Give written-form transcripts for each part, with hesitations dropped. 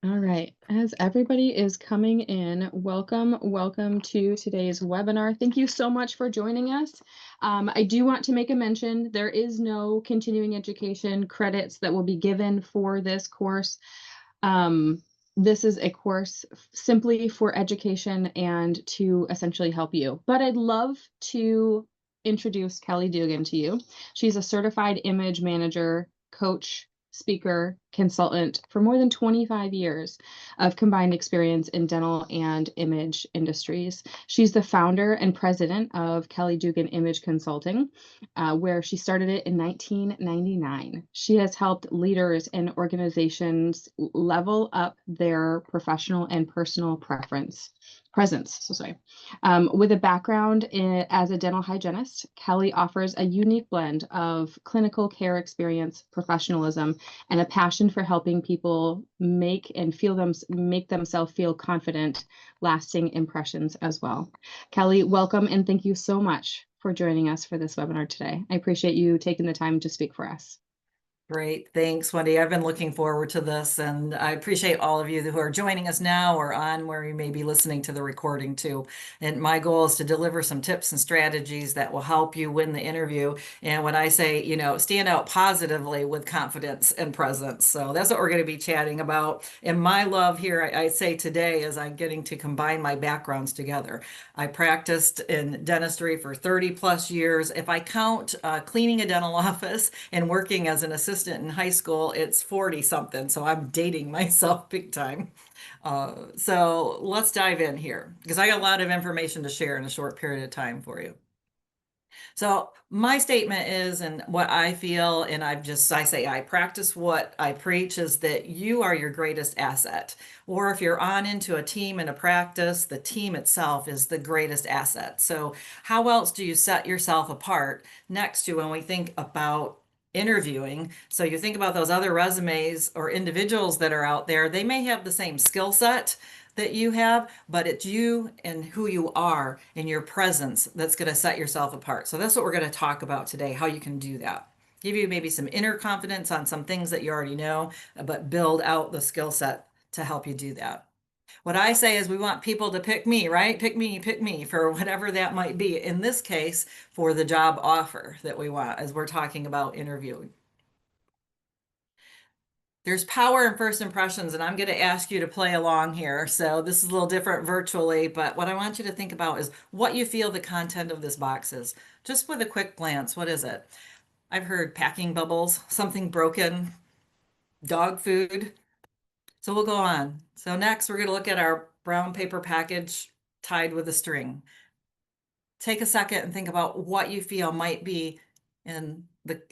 All right. As everybody is coming in, welcome to today's webinar. Thank you so much for joining us. I do want to make a mention, there is no continuing education credits that will be given for this course. This is a course simply for education and to essentially help you. But I'd love to introduce Kelly Duggan to you. She's a certified image manager, coach, speaker, consultant for more than 25 years of combined experience in dental and image industries. She's the founder and president of Kelly Duggan Image Consulting, where she started it in 1999. She has helped leaders and organizations level up their professional and personal presence. With a background as a dental hygienist, Kelly offers a unique blend of clinical care experience, professionalism, and a passion for helping people make themselves feel confident, lasting impressions as well. Kelly, welcome and thank you so much for joining us for this webinar today. I appreciate you taking the time to speak for us. Great. Thanks, Wendy. I've been looking forward to this, and I appreciate all of you who are joining us now or on where you may be listening to the recording too. And my goal is to deliver some tips and strategies that will help you win the interview. And when I say, stand out positively with confidence and presence. So that's what we're going to be chatting about. And my love here, I say today, is I'm getting to combine my backgrounds together. I practiced in dentistry for 30 plus years. If I count cleaning a dental office and working as an assistant in high school, it's 40 something. So I'm dating myself big time. So let's dive in here because I got a lot of information to share in a short period of time for you. So my statement is, and what I feel, and I say I practice what I preach, is that you are your greatest asset. Or if you're on into a team and a practice, the team itself is the greatest asset. So how else do you set yourself apart next to when we think about interviewing? So you think about those other resumes or individuals that are out there, they may have the same skill set that you have, but it's you and who you are and your presence that's going to set yourself apart. So that's what we're going to talk about today, how you can do that. Give you maybe some inner confidence on some things that you already know, but build out the skill set to help you do that. What I say is we want people to pick me, right? Pick me for whatever that might be. In this case, for the job offer that we want as we're talking about interviewing. There's power in first impressions, and I'm going to ask you to play along here. So this is a little different virtually, but what I want you to think about is what you feel the content of this box is. Just with a quick glance, what is it? I've heard packing bubbles, something broken, dog food. So we'll go on. So next, we're going to look at our brown paper package tied with a string. Take a second and think about what you feel might be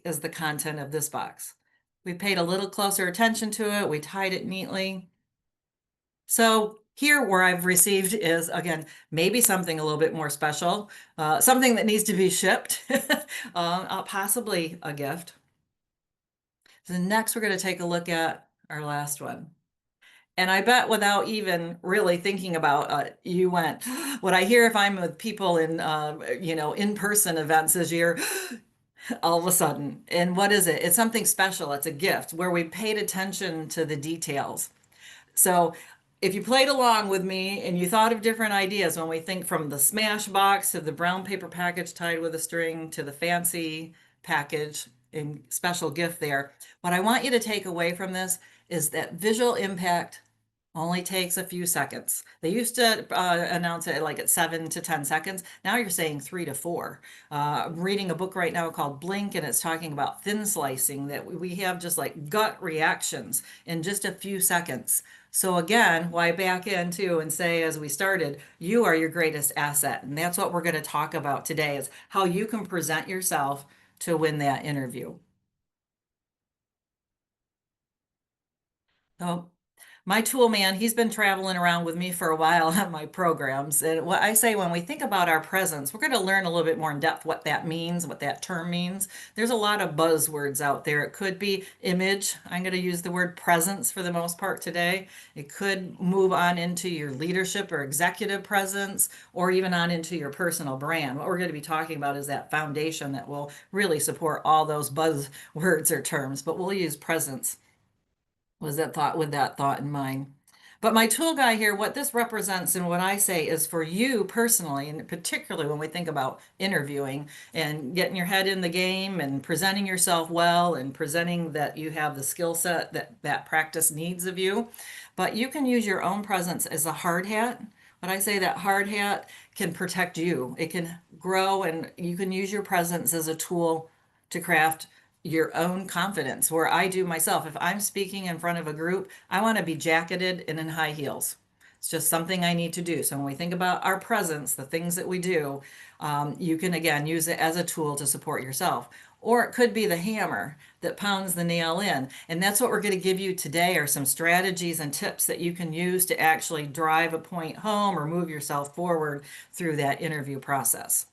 as the content of this box. We paid a little closer attention to it. We tied it neatly. So here where I've received is, again, maybe something a little bit more special, something that needs to be shipped, possibly a gift. So next we're going to take a look at our last one. And I bet without even really thinking about you went, what I hear if I'm with people in, in-person events is you're all of a sudden. And what is it? It's something special. It's a gift where we paid attention to the details. So if you played along with me and you thought of different ideas when we think from the smash box to the brown paper package tied with a string to the fancy package and special gift there, what I want you to take away from this is that visual impact only takes a few seconds. They used to announce it like at 7 to 10 seconds. Now you're saying 3 to 4. I'm reading a book right now called Blink, and it's talking about thin slicing, that we have just like gut reactions in just a few seconds. So again, why back into and say, as we started, you are your greatest asset. And that's what we're going to talk about today, is how you can present yourself to win that interview. So my tool man, he's been traveling around with me for a while on my programs. And what I say when we think about our presence, we're going to learn a little bit more in depth what that means, what that term means. There's a lot of buzzwords out there. It could be image. I'm going to use the word presence for the most part today. It could move on into your leadership or executive presence, or even on into your personal brand. What we're going to be talking about is that foundation that will really support all those buzzwords or terms, but we'll use presence with that thought in mind. But my tool guy here, what this represents and what I say is for you personally, and particularly when we think about interviewing and getting your head in the game and presenting yourself well and presenting that you have the skill set that that practice needs of you. But you can use your own presence as a hard hat. When I say that hard hat can protect you, it can grow, and you can use your presence as a tool to craft your own confidence. Where I do myself, if I'm speaking in front of a group, I want to be jacketed and in high heels. It's just something I need to do. So when we think about our presence, the things that we do, you can again use it as a tool to support yourself. Or it could be the hammer that pounds the nail in. And that's what we're going to give you today are some strategies and tips that you can use to actually drive a point home or move yourself forward through that interview process.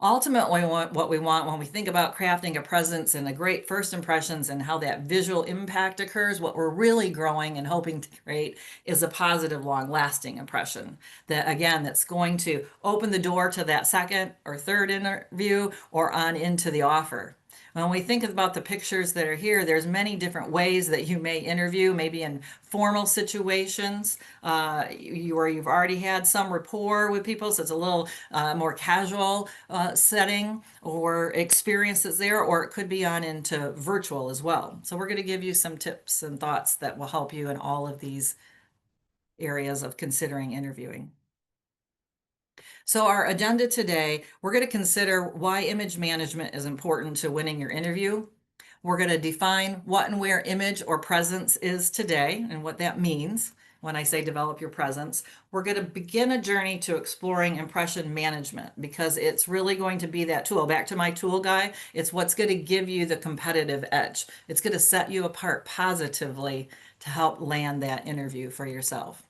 Ultimately, what we want when we think about crafting a presence and a great first impressions and how that visual impact occurs, what we're really growing and hoping to create is a positive, long lasting impression that, again, that's going to open the door to that second or third interview or on into the offer. When we think about the pictures that are here, there's many different ways that you may interview, maybe in formal situations where you've already had some rapport with people, so it's a little more casual setting or experiences there, or it could be on into virtual as well. So we're going to give you some tips and thoughts that will help you in all of these areas of considering interviewing. So our agenda today, we're going to consider why image management is important to winning your interview. We're going to define what and where image or presence is today and what that means when I say develop your presence. We're going to begin a journey to exploring impression management because it's really going to be that tool. Back to my tool guy, it's what's going to give you the competitive edge. It's going to set you apart positively to help land that interview for yourself.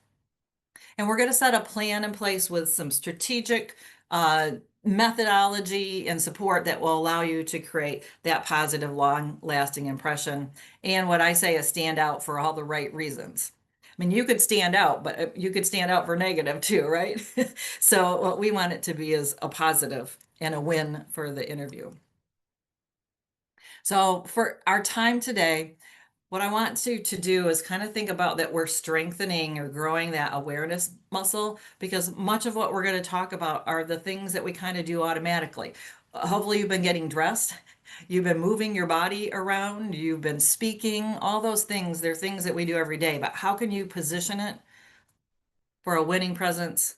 And we're going to set a plan in place with some strategic methodology and support that will allow you to create that positive, long lasting impression. And what I say is stand out for all the right reasons. I mean, you could stand out, but you could stand out for negative too, right? So, what we want it to be is a positive and a win for the interview. So, for our time today, what I want to do is kind of think about that we're strengthening or growing that awareness muscle because much of what we're going to talk about are the things that we kind of do automatically. Hopefully, you've been getting dressed, you've been moving your body around, you've been speaking, all those things. They're things that we do every day, but how can you position it for a winning presence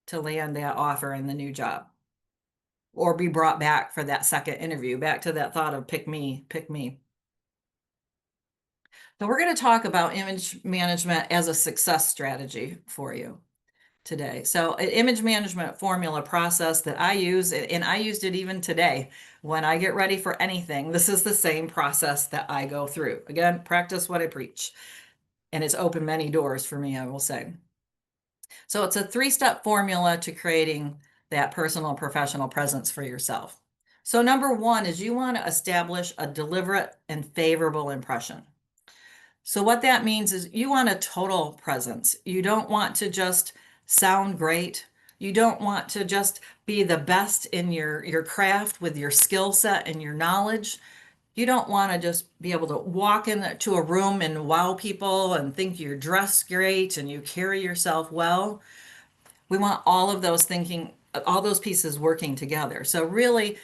to land that offer in the new job or be brought back for that second interview? Back to that thought of pick me, pick me. So we're going to talk about image management as a success strategy for you today. So an image management formula process that I use, and I used it even today when I get ready for anything. This is the same process that I go through. Again, practice what I preach. And it's opened many doors for me, I will say. So it's a 3-step formula to creating that personal professional presence for yourself. So number 1 is you want to establish a deliberate and favorable impression. So what that means is you want a total presence. You don't want to just sound great. You don't want to just be the best in your craft with your skill set and your knowledge. You don't want to just be able to walk into a room and wow people and think you're dressed great and you carry yourself well. We want all of those thinking, all those pieces working together. So really,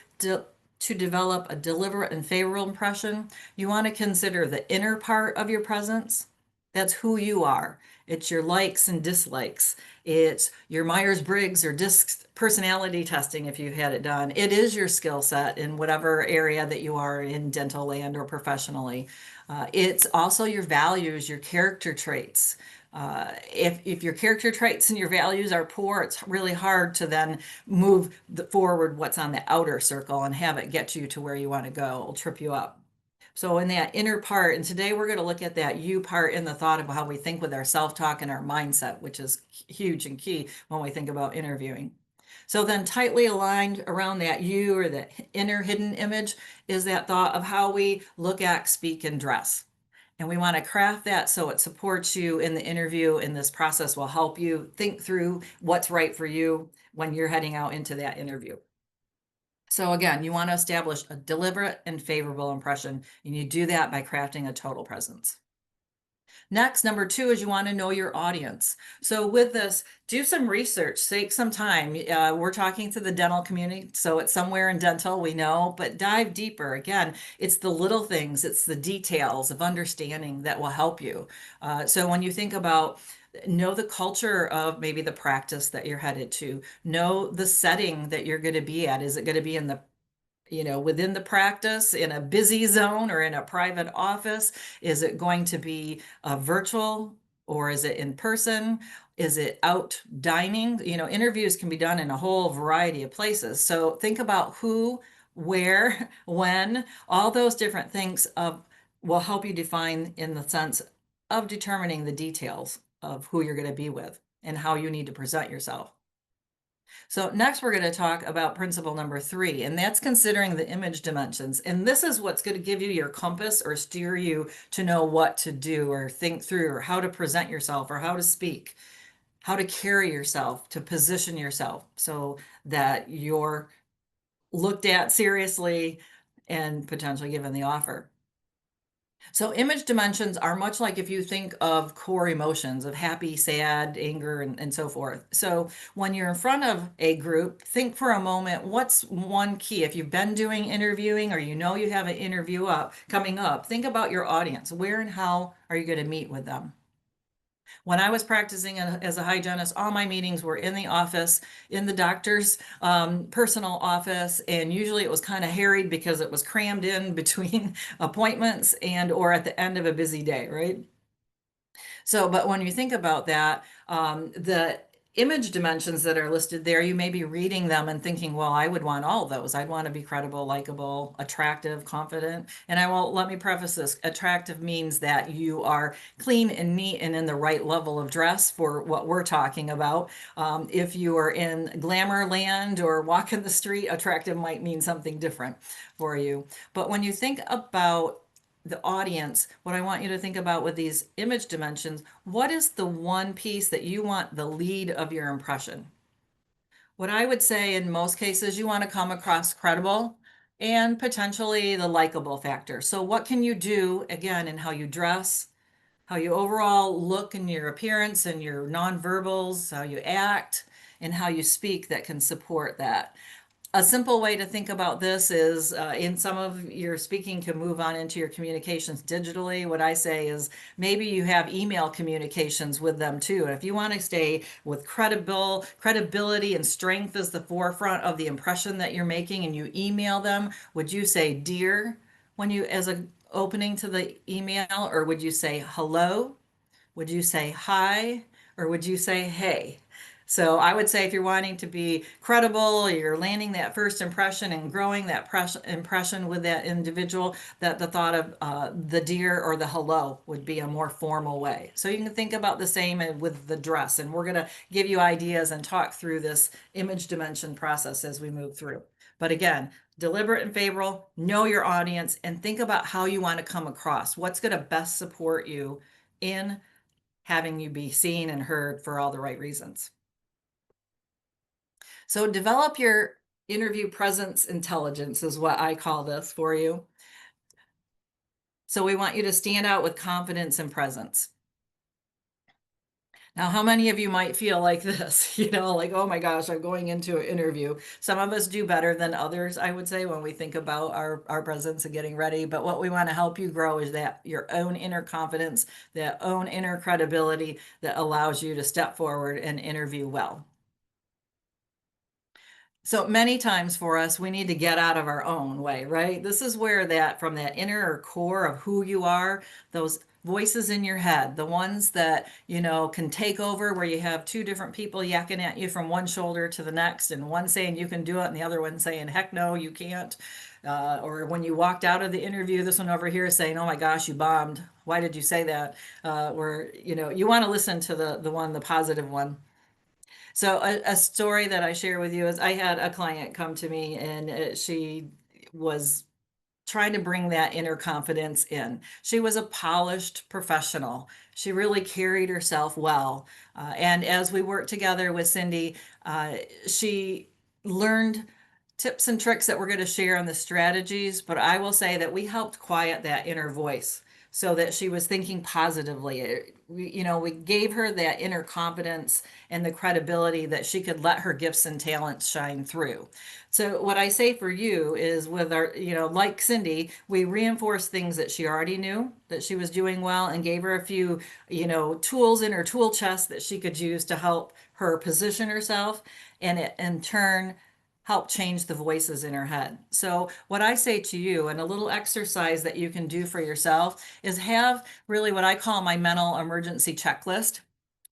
to develop a deliberate and favorable impression, you want to consider the inner part of your presence. That's who you are. It's your likes and dislikes. It's your Myers-Briggs or DISC personality testing if you've had it done. It is your skill set in whatever area that you are in dental land or professionally. It's also your values, your character traits. If your character traits and your values are poor, it's really hard to then move forward what's on the outer circle and have it get you to where you want to go. It'll trip you up. So in that inner part, and today we're going to look at that you part in the thought of how we think with our self-talk and our mindset, which is huge and key when we think about interviewing. So then tightly aligned around that you or that inner hidden image is that thought of how we look, act, speak, and dress. And we want to craft that so it supports you in the interview, and this process will help you think through what's right for you when you're heading out into that interview. So again, you want to establish a deliberate and favorable impression, and you do that by crafting a total presence. Next, number two is you want to know your audience. So with this, do some research, take some time. We're talking to the dental community, so it's somewhere in dental, we know, but dive deeper. Again, it's the little things, it's the details of understanding that will help you. So when you think about know the culture of maybe the practice that you're headed to, know the setting that you're going to be at. Is it going to be in the within the practice in a busy zone or in a private office? Is it going to be virtual or is it in person? Is it out dining? Interviews can be done in a whole variety of places. So think about who, where, when, all those different things will help you define in the sense of determining the details of who you're going to be with and how you need to present yourself. So next we're going to talk about principle number three, and that's considering the image dimensions. And this is what's going to give you your compass or steer you to know what to do or think through or how to present yourself or how to speak, how to carry yourself, to position yourself so that you're looked at seriously and potentially given the offer. So image dimensions are much like if you think of core emotions of happy, sad, anger, and so forth. So when you're in front of a group, think for a moment, what's one key? If you've been doing interviewing or you know you have an interview coming up, think about your audience. Where and how are you going to meet with them? When I was practicing as a hygienist, all my meetings were in the office, in the doctor's personal office, and usually it was kind of harried because it was crammed in between appointments and or at the end of a busy day, right? So, but when you think about that, the image dimensions that are listed there, you may be reading them and thinking, well, I would want all of those. I'd want to be credible, likable, attractive, confident. And let me preface this. Attractive means that you are clean and neat and in the right level of dress for what we're talking about. If you are in glamour land or walking the street, attractive might mean something different for you. But when you think about the audience, what I want you to think about with these image dimensions, what is the one piece that you want the lead of your impression? What I would say in most cases, you want to come across credible and potentially the likable factor. So, what can you do again in how you dress, how you overall look in your appearance and your nonverbals, how you act, and how you speak that can support that? A simple way to think about this is in some of your speaking can move on into your communications digitally. What I say is maybe you have email communications with them too. And if you want to stay with credibility and strength as the forefront of the impression that you're making and you email them, would you say dear when you as a opening to the email, or would you say hello? Would you say hi, or would you say hey? So I would say if you're wanting to be credible, you're landing that first impression and growing that impression with that individual, that the thought of the dear or the hello would be a more formal way. So you can think about the same with the dress, and we're going to give you ideas and talk through this image dimension process as we move through. But again, deliberate and favorable, know your audience, and think about how you want to come across. What's going to best support you in having you be seen and heard for all the right reasons. So develop your interview presence intelligence is what I call this for you. So we want you to stand out with confidence and presence. Now, how many of you might feel like this? Like, oh my gosh, I'm going into an interview. Some of us do better than others, I would say, when we think about our presence and getting ready. But what we want to help you grow is that your own inner confidence, that own inner credibility that allows you to step forward and interview well. So many times for us, we need to get out of our own way, right? This is where from that inner core of who you are, those voices in your head, the ones that, can take over where you have two different people yakking at you from one shoulder to the next, and one saying you can do it, and the other one saying, heck no, you can't. Or when you walked out of the interview, this one over here is saying, oh my gosh, you bombed. Why did you say that? Where, you want to listen to the positive one. So a story that I share with you is I had a client come to me and she was trying to bring that inner confidence in. She was a polished professional. She really carried herself well. And as we worked together with Cindy, she learned tips and tricks that we're going to share on the strategies, but I will say that we helped quiet that inner voice so that she was thinking positively. We gave her that inner confidence and the credibility that she could let her gifts and talents shine through. So what I say for you is with our, like Cindy, we reinforced things that she already knew that she was doing well and gave her a few, tools in her tool chest that she could use to help her position herself, and it in turn help change the voices in her head. So, what I say to you, and a little exercise that you can do for yourself, is have really what I call my mental emergency checklist.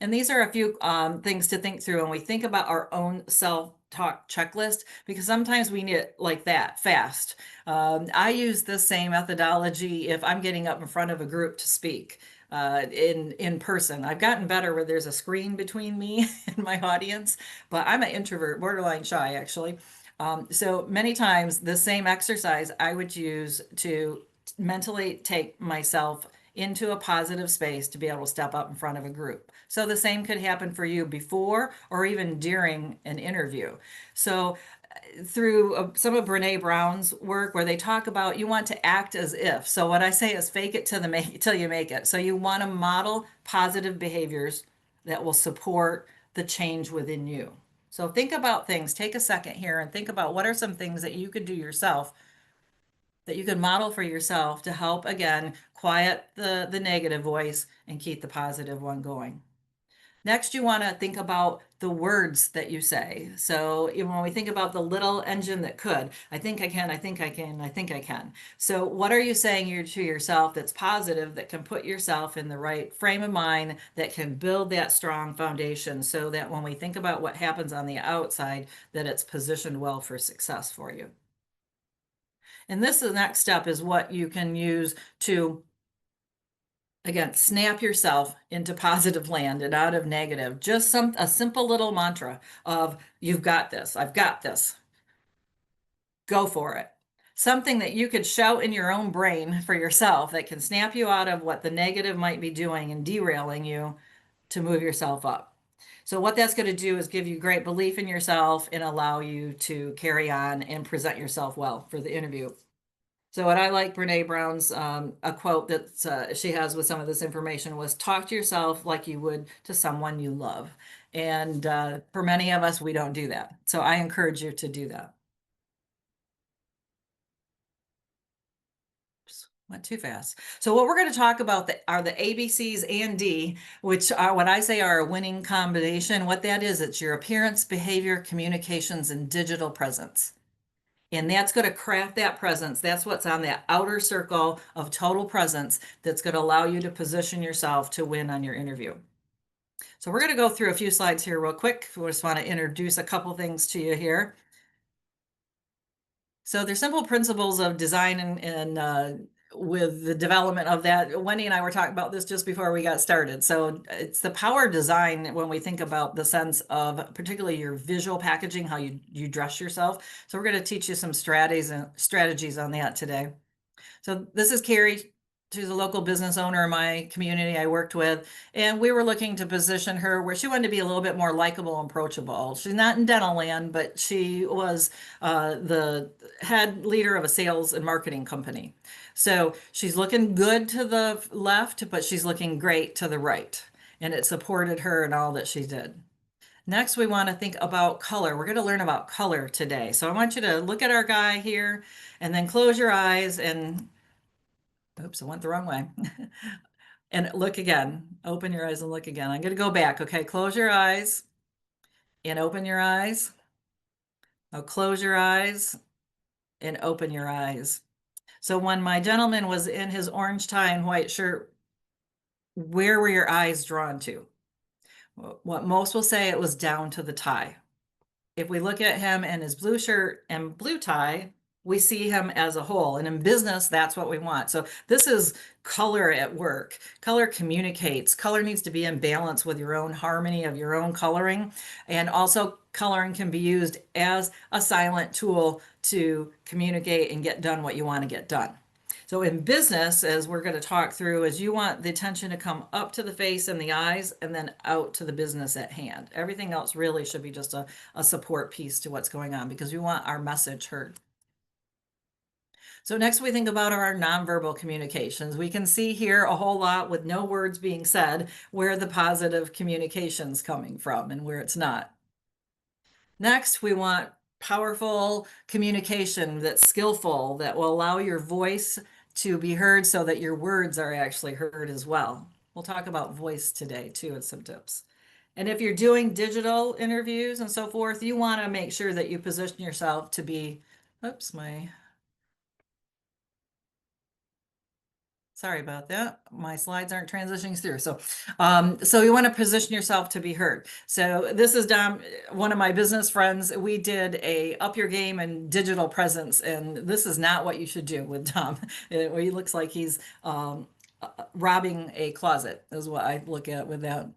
And these are a few things to think through when we think about our own self talk checklist, because sometimes we need it like that fast. I use the same methodology if I'm getting up in front of a group to speak in person. I've gotten better where there's a screen between me and my audience, but I'm an introvert, borderline shy actually. So many times the same exercise I would use to mentally take myself into a positive space to be able to step up in front of a group. So the same could happen for you before or even during an interview. So through some of Brene Brown's work where they talk about you want to act as if. So what I say is fake it till you make it. So you want to model positive behaviors that will support the change within you. So think about things. Take a second here and think about what are some things that you could do yourself, that you could model for yourself to help again quiet the negative voice and keep the positive one going. Next, you want to think about the words that you say. So, when we think about the little engine that could, I think I can, I think I can, I think I can. So, what are you saying to yourself that's positive, that can put yourself in the right frame of mind, that can build that strong foundation so that when we think about what happens on the outside, that it's positioned well for success for you? And this, the next step, is what you can use to again snap yourself into positive land and out of negative. Just a simple little mantra of you've got this, I've got this, go for it. Something that you could shout in your own brain for yourself that can snap you out of what the negative might be doing and derailing you to move yourself up. So what that's going to do is give you great belief in yourself and allow you to carry on and present yourself well for the interview. So what I like Brene Brown's a quote that she has with some of this information was talk to yourself like you would to someone you love. And for many of us, we don't do that. So I encourage you to do that. Oops, went too fast. So what we're going to talk about are the ABCs and D, which are what I say are a winning combination. What that is, it's your appearance, behavior, communications, and digital presence. And that's going to craft that presence. That's what's on that outer circle of total presence that's going to allow you to position yourself to win on your interview. So we're going to go through a few slides here real quick. We just want to introduce a couple things to you here. So there's simple principles of design and with the development of that. Wendy and I were talking about this just before we got started. So it's the power of design when we think about the sense of particularly your visual packaging, how you dress yourself. So we're going to teach you some strategies on that today. So this is Carrie. She's a local business owner in my community I worked with, and we were looking to position her where she wanted to be a little bit more likable and approachable. She's not in dental land, but she was the head leader of a sales and marketing company. So she's looking good to the left, but she's looking great to the right, and it supported her in all that she did. Next, we want to think about color. We're going to learn about color today. So I want you to look at our guy here and then close your eyes and oops, I went the wrong way. And look again. Open your eyes and look again. I'm going to go back. Okay, close your eyes and open your eyes. Now close your eyes and open your eyes. So when my gentleman was in his orange tie and white shirt, where were your eyes drawn to? What most will say, it was down to the tie. If we look at him in his blue shirt and blue tie, we see him as a whole. And in business, that's what we want. So this is color at work. Color communicates. Color needs to be in balance with your own harmony of your own coloring. And also coloring can be used as a silent tool to communicate and get done what you want to get done. So in business, as we're going to talk through, is you want the attention to come up to the face and the eyes and then out to the business at hand. Everything else really should be just a support piece to what's going on because we want our message heard. So next we think about our nonverbal communications. We can see here a whole lot with no words being said where the positive communication's coming from and where it's not. Next, we want powerful communication that's skillful, that will allow your voice to be heard so that your words are actually heard as well. We'll talk about voice today too and some tips. And if you're doing digital interviews and so forth, you want to make sure that you position yourself to be, oops, sorry about that. My slides aren't transitioning through. So you want to position yourself to be heard. So this is Dom, one of my business friends. We did a up your game and digital presence, and this is not what you should do with Dom. He looks like he's robbing a closet is what I look at with that.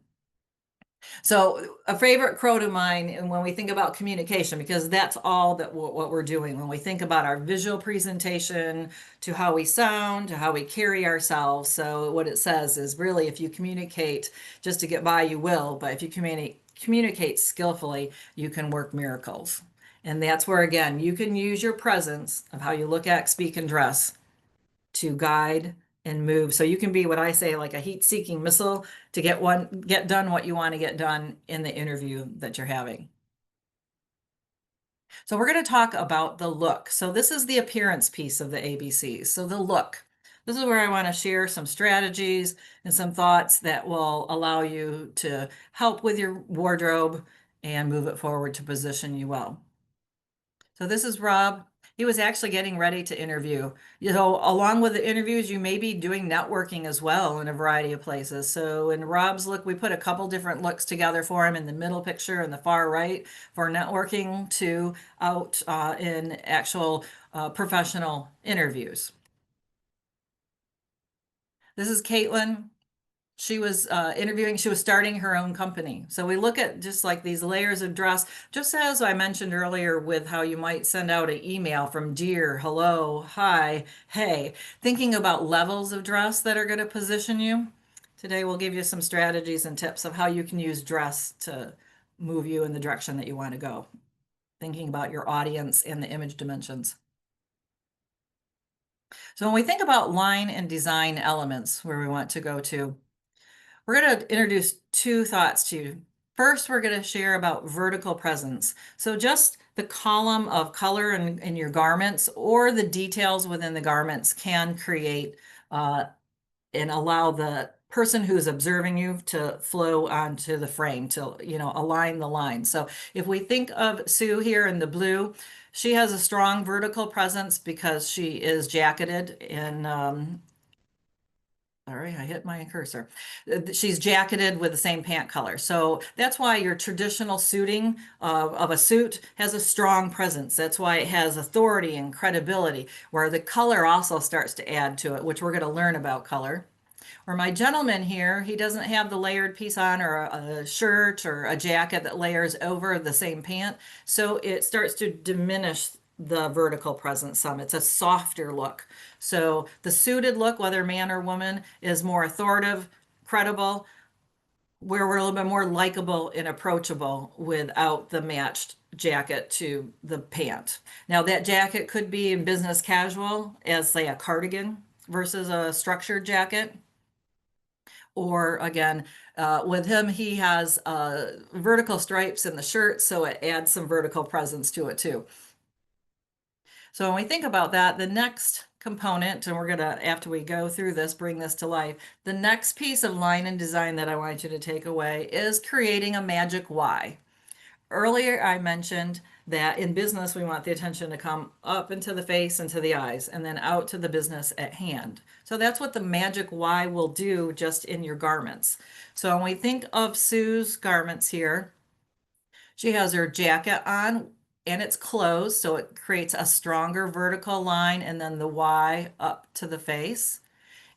So a favorite quote of mine, and when we think about communication, because that's all that what we're doing when we think about our visual presentation, to how we sound, to how we carry ourselves. So what it says is really, if you communicate just to get by, you will, but if you communicate skillfully, you can work miracles. And that's where, again, you can use your presence of how you look, act, speak, and dress to guide and move. So you can be what I say, like a heat-seeking missile to get done what you want to get done in the interview that you're having. So we're going to talk about the look. So this is the appearance piece of the ABCs. So the look. This is where I want to share some strategies and some thoughts that will allow you to help with your wardrobe and move it forward to position you well. So this is Rob. He was actually getting ready to interview. You know, along with the interviews, you may be doing networking as well in a variety of places. So in Rob's look, we put a couple different looks together for him in the middle picture and the far right for networking to out in actual professional interviews. This is Caitlin. She was interviewing, she was starting her own company. So we look at just like these layers of dress, just as I mentioned earlier with how you might send out an email from dear, hello, hi, hey, thinking about levels of dress that are going to position you. Today we'll give you some strategies and tips of how you can use dress to move you in the direction that you want to go, thinking about your audience and the image dimensions. So when we think about line and design elements where we want to go to, we're going to introduce two thoughts to you. First, we're going to share about vertical presence. So just the column of color in your garments or the details within the garments can create and allow the person who's observing you to flow onto the frame, to, align the lines. So if we think of Sue here in the blue, she has a strong vertical presence because she is jacketed in sorry, I hit my cursor. She's jacketed with the same pant color. So that's why your traditional suiting of a suit has a strong presence. That's why it has authority and credibility, where the color also starts to add to it, which we're going to learn about color. Or my gentleman here, he doesn't have the layered piece on or a shirt or a jacket that layers over the same pant. So it starts to diminish the vertical presence some. It's a softer look. So the suited look, whether man or woman, is more authoritative, credible, where we're a little bit more likable and approachable without the matched jacket to the pant. Now that jacket could be in business casual as say a cardigan versus a structured jacket. Or again, with him, he has vertical stripes in the shirt, so it adds some vertical presence to it too. So when we think about that, the next component, and we're going to, after we go through this, bring this to life, the next piece of line and design that I want you to take away is creating a magic why. Earlier, I mentioned that in business, we want the attention to come up into the face and to the eyes, and then out to the business at hand. So that's what the magic why will do just in your garments. So when we think of Sue's garments here, she has her jacket on and it's closed, so it creates a stronger vertical line and then the Y up to the face.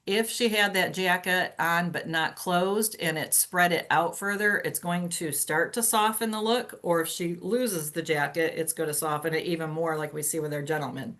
If she had that jacket on but not closed and it spread it out further, it's going to start to soften the look. Or if she loses the jacket, it's going to soften it even more, like we see with our gentlemen.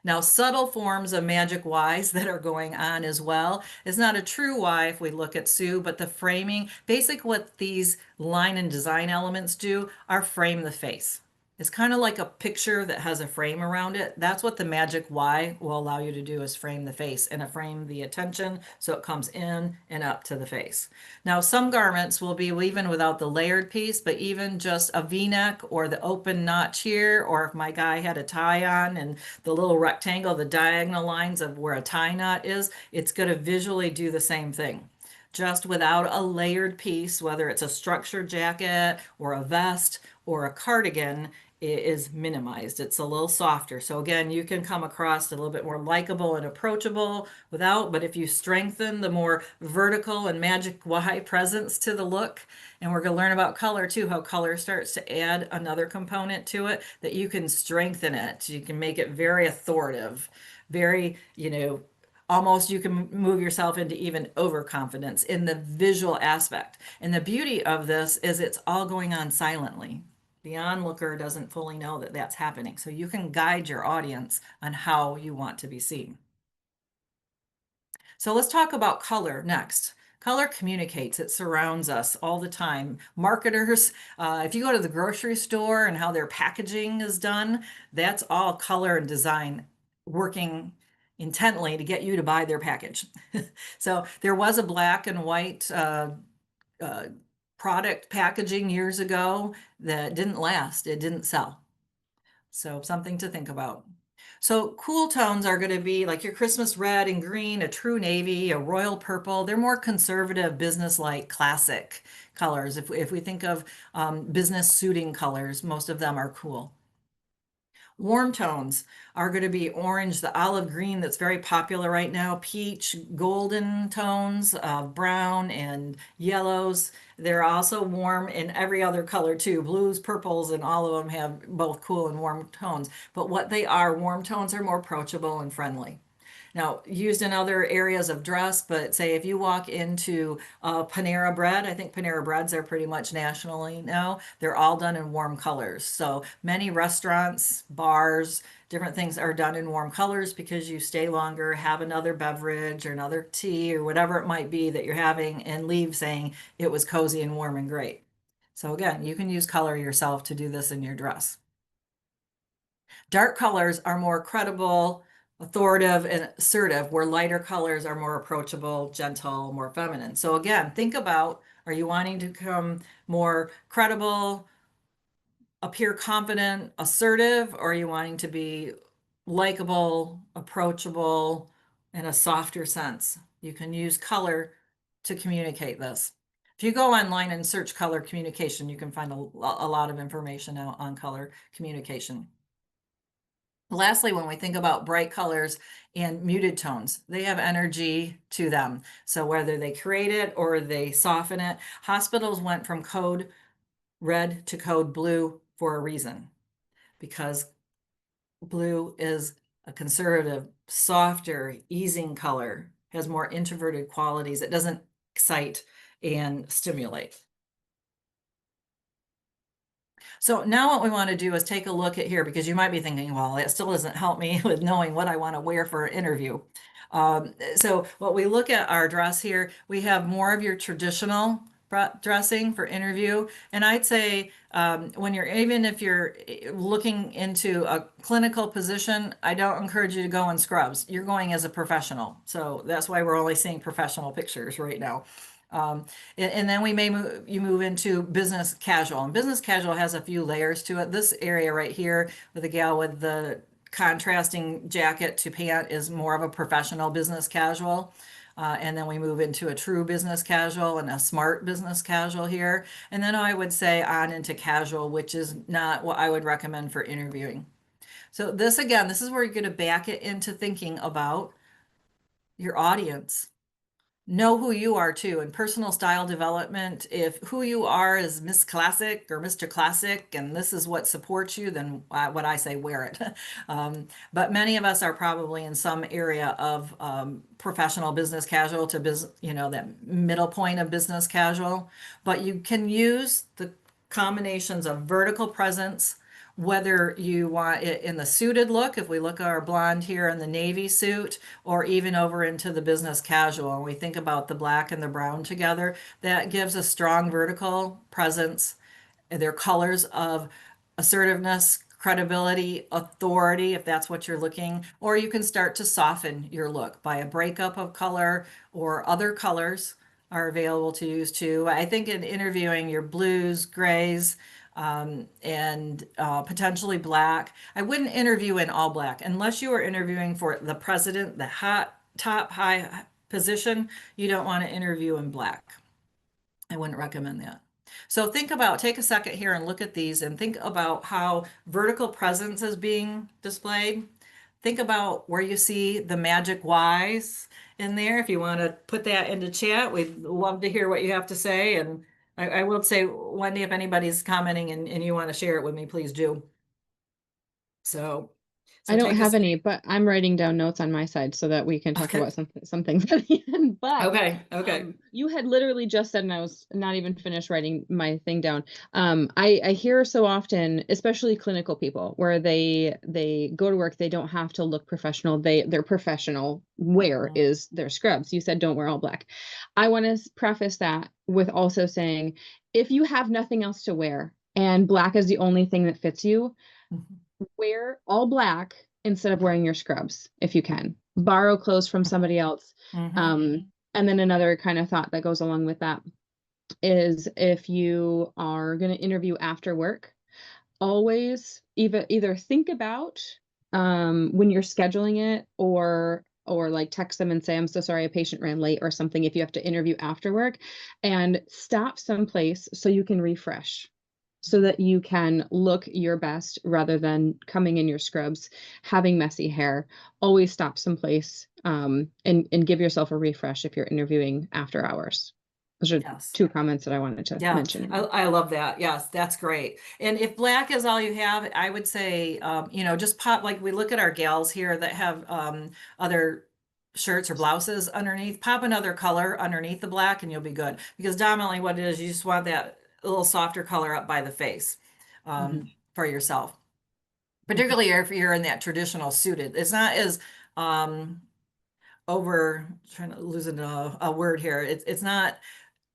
Now, subtle forms of magic Ys that are going on as well is not a true Y if we look at Sue, but the framing, basically what these line and design elements do are frame the face. It's kind of like a picture that has a frame around it. That's what the magic Y will allow you to do, is frame the face and frame the attention so it comes in and up to the face. Now, some garments will be even without the layered piece, but even just a V-neck or the open notch here, or if my guy had a tie on and the little rectangle, the diagonal lines of where a tie knot is, it's going to visually do the same thing. Just without a layered piece, whether it's a structured jacket or a vest or a cardigan, is minimized. It's a little softer. So again, you can come across a little bit more likable and approachable without, but if you strengthen the more vertical and magic Y presence to the look, and we're going to learn about color too, how color starts to add another component to it, that you can strengthen it. You can make it very authoritative, very, almost you can move yourself into even overconfidence in the visual aspect. And the beauty of this is it's all going on silently. The onlooker doesn't fully know that that's happening. So you can guide your audience on how you want to be seen. So let's talk about color next. Color communicates, it surrounds us all the time. Marketers, if you go to the grocery store and how their packaging is done, that's all color and design working intently to get you to buy their package. So there was a black and white uh, product packaging years ago that didn't last, it didn't sell. So something to think about. So cool tones are going to be like your Christmas red and green, a true navy, a royal purple. They're more conservative, business-like, classic colors. If we think of business suiting colors, most of them are cool. Warm tones are going to be orange, the olive green that's very popular right now, peach, golden tones, brown and yellows. They're also warm in every other color too, blues, purples, and all of them have both cool and warm tones. But what they are, warm tones are more approachable and friendly. Now, used in other areas of dress, but say if you walk into Panera Bread, I think Panera Breads are pretty much nationally now, they're all done in warm colors. So many restaurants, bars, different things are done in warm colors because you stay longer, have another beverage or another tea or whatever it might be that you're having, and leave saying it was cozy and warm and great. So again, you can use color yourself to do this in your dress. Dark colors are more credible, authoritative, and assertive, where lighter colors are more approachable, gentle, more feminine. So again, think about, are you wanting to become more credible, appear confident, assertive, or are you wanting to be likable, approachable, in a softer sense? You can use color to communicate this. If you go online and search color communication, you can find a lot of information out on color communication. Lastly, when we think about bright colors and muted tones, they have energy to them. So whether they create it or they soften it, hospitals went from code red to code blue for a reason, because blue is a conservative, softer, easing color, has more introverted qualities. It doesn't excite and stimulate. So now what we want to do is take a look at here, because you might be thinking, well, it still doesn't help me with knowing what I want to wear for an interview. So what we look at our dress here, we have more of your traditional dressing for interview. And I'd say when you're, even if you're looking into a clinical position, I don't encourage you to go in scrubs. You're going as a professional. So that's why we're only seeing professional pictures right now. And then you move into business casual, and business casual has a few layers to it. This area right here with the gal with the contrasting jacket to pant is more of a professional business casual. And then we move into a true business casual and a smart business casual here. And then I would say on into casual, which is not what I would recommend for interviewing. So this, again, this is where you're going to back it into thinking about your audience. Know who you are too, and personal style development. If who you are is Miss Classic or Mr. Classic and this is what supports you, then what I say, wear it. But many of us are probably in some area of professional business casual to business, that middle point of business casual. But you can use the combinations of vertical presence, whether you want it in the suited look, if we look at our blonde here in the navy suit, or even over into the business casual, and we think about the black and the brown together, that gives a strong vertical presence. They're colors of assertiveness, credibility, authority, if that's what you're looking, or you can start to soften your look by a breakup of color or other colors are available to use too. I think in interviewing your blues, grays, and potentially black. I wouldn't interview in all black unless you are interviewing for the president, the hot top high position. You don't want to interview in black. I wouldn't recommend that. So take a second here and look at these and think about how vertical presence is being displayed. Think about where you see the magic Y's in there. If you want to put that into chat, we'd love to hear what you have to say. And I will say, Wendy, if anybody's commenting and you want to share it with me, please do. So, I so don't take have us. any, but I'm writing down notes on my side so that we can talk Okay. about some things at the end. But Okay. Okay. you had literally just said, and I was not even finished writing my thing down. I hear so often, especially clinical people, where they go to work, they don't have to look professional. Their professional wear Mhm. is their scrubs. You said don't wear all black. I want to preface that with also saying, if you have nothing else to wear and black is the only thing that fits you, wear all black instead of wearing your scrubs if you can. Borrow clothes from somebody else. Mhm. And then another kind of thought that goes along with that is if you are going to interview after work, always either think about when you're scheduling it or like text them and say, I'm so sorry, a patient ran late or something if you have to interview after work, and stop someplace so you can refresh, so that you can look your best rather than coming in your scrubs, having messy hair. Always stop someplace and give yourself a refresh if you're interviewing after hours. Those are Yes. two comments that I wanted to Yeah, mention. I love that. Yes, that's great. And if black is all you have, I would say, just pop, like we look at our gals here that have other shirts or blouses underneath, pop another color underneath the black and you'll be good. Because dominantly what it is, you just want that little softer color up by the face Mhm. for yourself. Mhm. Particularly if you're in that traditional suited. It's not as over, trying to losing a word here. It's not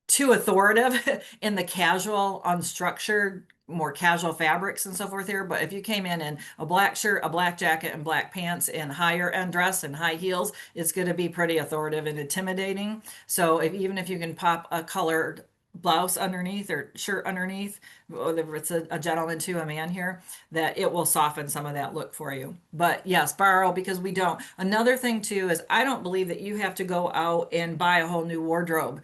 too authoritative in the casual, unstructured, more casual fabrics and so forth here. But if you came in a black shirt, a black jacket, and black pants, and higher end dress and high heels, it's going to be pretty authoritative and intimidating. So even if you can pop a colored blouse underneath or shirt underneath, whether it's a gentleman to a man here, that it will soften some of that look for you. But yes, borrow because we don't. Another thing too is I don't believe that you have to go out and buy a whole new wardrobe.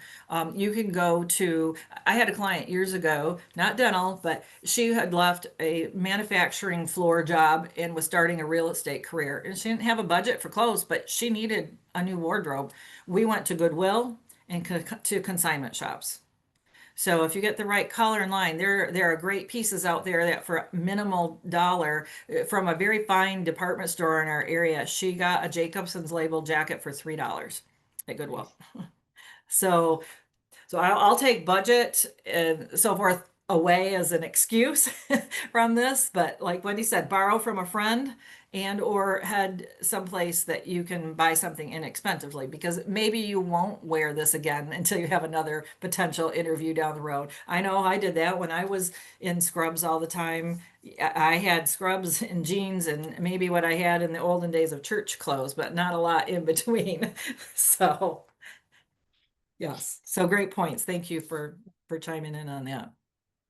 You can go to, I had a client years ago, not dental, but she had left a manufacturing floor job and was starting a real estate career. And she didn't have a budget for clothes, but she needed a new wardrobe. We went to Goodwill and to consignment shops. So if you get the right color and line, there are great pieces out there that for minimal dollar from a very fine department store in our area. She got a Jacobson's label jacket for $3 at Goodwill. Nice. So I'll take budget and so forth away as an excuse from this, but like Wendy said, borrow from a friend and or head someplace that you can buy something inexpensively because maybe you won't wear this again until you have another potential interview down the road. I know I did that when I was in scrubs all the time. I had scrubs and jeans and maybe what I had in the olden days of church clothes, but not a lot in between. So yes. So great points. Thank you for chiming in on that.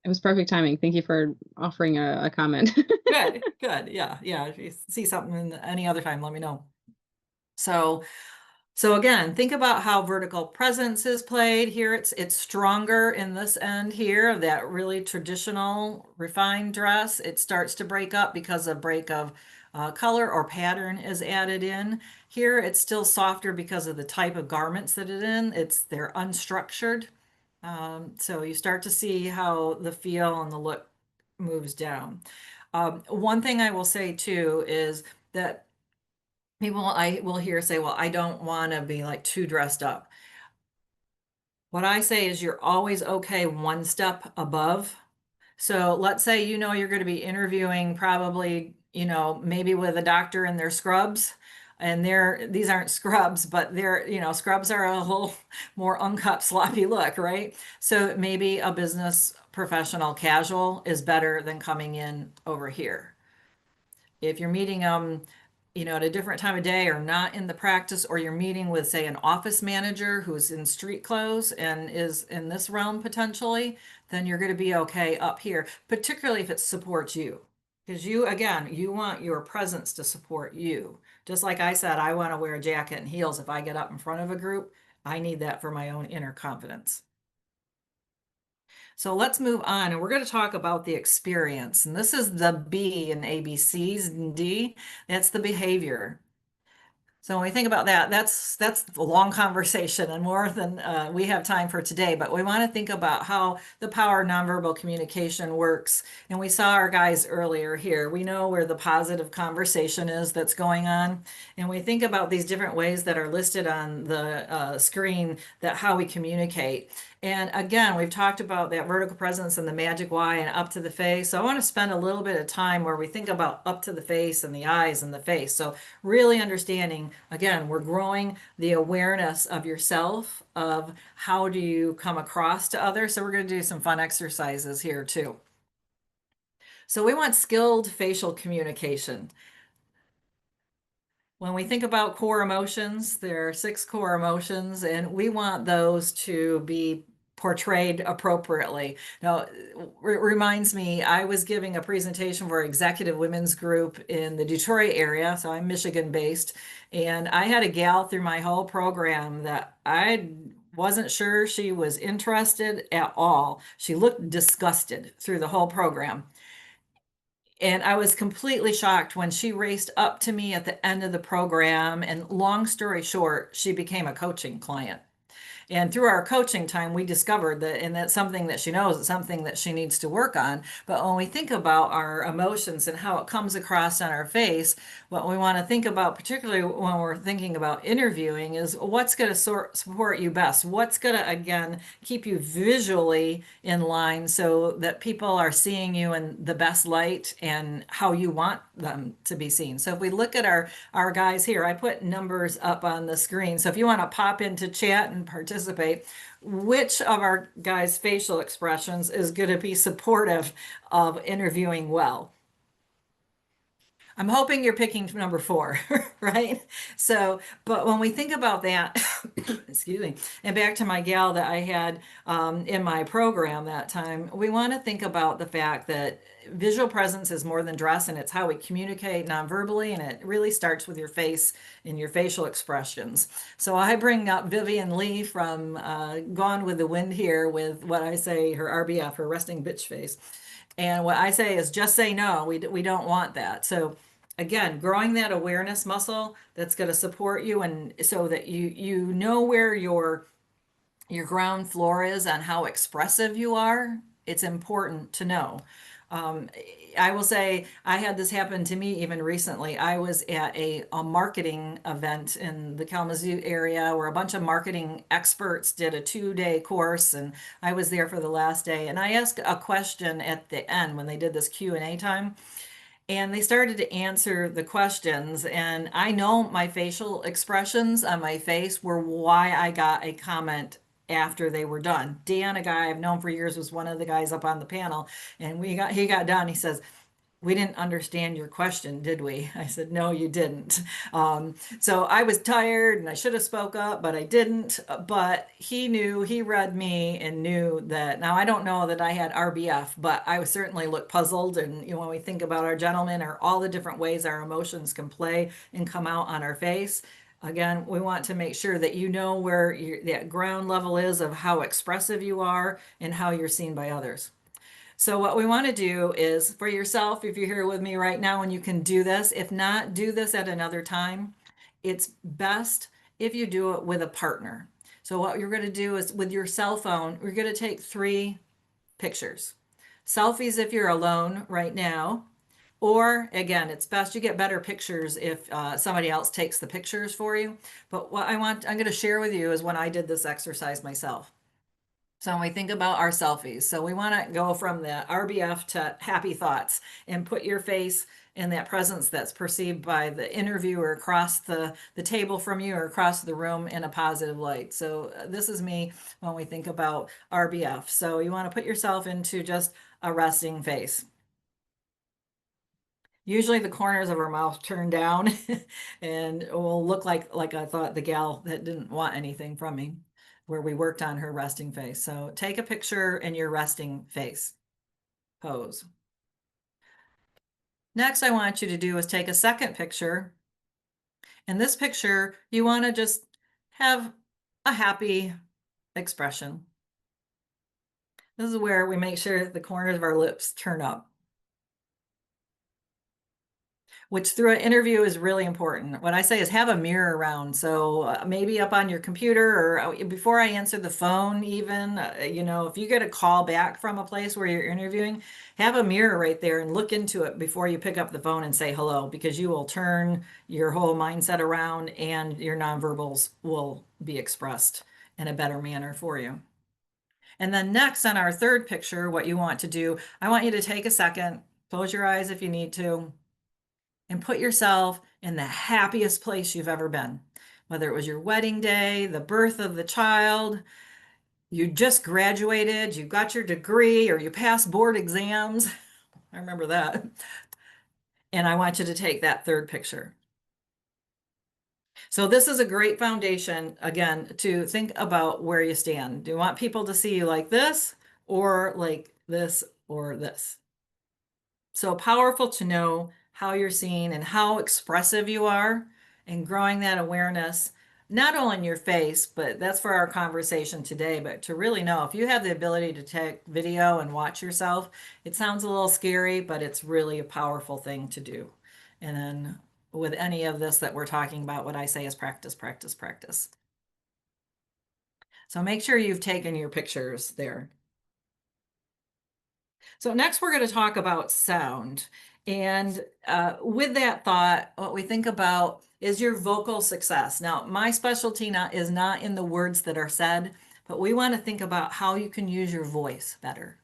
It was perfect timing. Thank you for offering a comment. Good, good. Yeah, yeah. If you see something in any other time, let me know. So, so again, think about how vertical presence is played here. It's stronger in this end here of that really traditional refined dress. It starts to break up because a break of color or pattern is added in. Here, it's still softer because of the type of garments that it's in. They're unstructured. So you start to see how the feel and the look moves down. One thing I will say too is that people I will hear say, well, I don't want to be like too dressed up. What I say is you're always okay one step above. So let's say you're going to be interviewing probably, maybe with a doctor in their scrubs. And these aren't scrubs, but scrubs are a little more uncut, sloppy look, right? So maybe a business professional casual is better than coming in over here. If you're meeting at a different time of day or not in the practice, or you're meeting with, say, an office manager who's in street clothes and is in this realm potentially, then you're going to be okay up here, particularly if it supports you. Because you want your presence to support you. Just like I said, I want to wear a jacket and heels if I get up in front of a group. I need that for my own inner confidence. So let's move on, and we're going to talk about the experience. And this is the B in ABCs and D. That's the behavior. So when we think about that, that's a long conversation and more than we have time for today. But we want to think about how the power of nonverbal communication works. And we saw our guys earlier here. We know where the positive conversation is that's going on. And we think about these different ways that are listed on the screen, that how we communicate. And again, we've talked about that vertical presence and the magic Y and up to the face. So I want to spend a little bit of time where we think about up to the face and the eyes and the face. So really understanding, again, we're growing the awareness of yourself, of how do you come across to others. So we're going to do some fun exercises here too. So we want skilled facial communication. When we think about core emotions, there are 6 core emotions, and we want those to be portrayed appropriately. Now, it reminds me, I was giving a presentation for executive women's group in the Detroit area, so I'm Michigan based, and I had a gal through my whole program that I wasn't sure she was interested at all. She looked disgusted through the whole program. And I was completely shocked when she raced up to me at the end of the program. And long story short, she became a coaching client. And through our coaching time, we discovered that, and that's something that she knows, it's something that she needs to work on. But when we think about our emotions and how it comes across on our face, what we want to think about, particularly when we're thinking about interviewing, is what's going to support you best? What's going to, again, keep you visually in line so that people are seeing you in the best light and how you want them to be seen. So if we look at our guys here, I put numbers up on the screen. So if you want to pop into chat and participate, which of our guys' facial expressions is going to be supportive of interviewing well? I'm hoping you're picking number 4, right? So, but when we think about that, excuse me, and back to my gal that I had in my program that time, we want to think about the fact that visual presence is more than dress, and it's how we communicate nonverbally, and it really starts with your face and your facial expressions. So I bring up Vivian Lee from Gone with the Wind here with what I say her RBF, her resting bitch face. And what I say is just say no. We don't want that. So again, growing that awareness muscle that's going to support you, and so that you know where your ground floor is on how expressive you are. It's important to know. Um, I will say I had this happen to me even recently. I was at a marketing event in the Kalamazoo area where a bunch of marketing experts did a 2-day course, and I was there for the last day. And I asked a question at the end when they did this Q&A time, and they started to answer the questions. And I know my facial expressions on my face were why I got a comment after they were done. Dan, a guy I've known for years, was one of the guys up on the panel, and he got done. He says, "We didn't understand your question, did we?" I said, "No, you didn't." So I was tired and I should have spoke up, but I didn't. But he read me and knew that. Now, I don't know that I had RBF, but I certainly looked puzzled. And when we think about our gentlemen, or all the different ways our emotions can play and come out on our face, again, we want to make sure that you know where that ground level is of how expressive you are and how you're seen by others. So what we want to do is, for yourself, if you're here with me right now and you can do this, if not, do this at another time. It's best if you do it with a partner. So what you're going to do is, with your cell phone, we're going to take 3 pictures. Selfies if you're alone right now, or again, it's best you get better pictures if somebody else takes the pictures for you. But what I'm going to share with you is when I did this exercise myself. So when we think about our selfies, so we want to go from the RBF to happy thoughts and put your face in that presence that's perceived by the interviewer across the table from you or across the room in a positive light. So this is me when we think about RBF. So you want to put yourself into just a resting face. Usually the corners of our mouth turn down and it will look like I thought the gal that didn't want anything from me, where we worked on her resting face. So take a picture in your resting face pose. Next, I want you to do is take a second picture. In this picture, you want to just have a happy expression. This is where we make sure the corners of our lips turn up, which through an interview is really important. What I say is have a mirror around. So maybe up on your computer or before I answer the phone, even, if you get a call back from a place where you're interviewing, have a mirror right there and look into it before you pick up the phone and say hello, because you will turn your whole mindset around and your nonverbals will be expressed in a better manner for you. And then next on our third picture, what you want to do, I want you to take a second, close your eyes if you need to, and put yourself in the happiest place you've ever been. Whether it was your wedding day, the birth of the child, you just graduated, you got your degree, or you passed board exams. I remember that. And I want you to take that third picture. So this is a great foundation, again, to think about where you stand. Do you want people to see you like this or like this or this? So powerful to know how you're seen and how expressive you are and growing that awareness, not only in your face, but that's for our conversation today, but to really know if you have the ability to take video and watch yourself, it sounds a little scary, but it's really a powerful thing to do. And then with any of this that we're talking about, what I say is practice, practice, practice. So make sure you've taken your pictures there. So next we're going to talk about sound. And with that thought, what we think about is your vocal success. Now, my specialty is not in the words that are said, but we want to think about how you can use your voice better,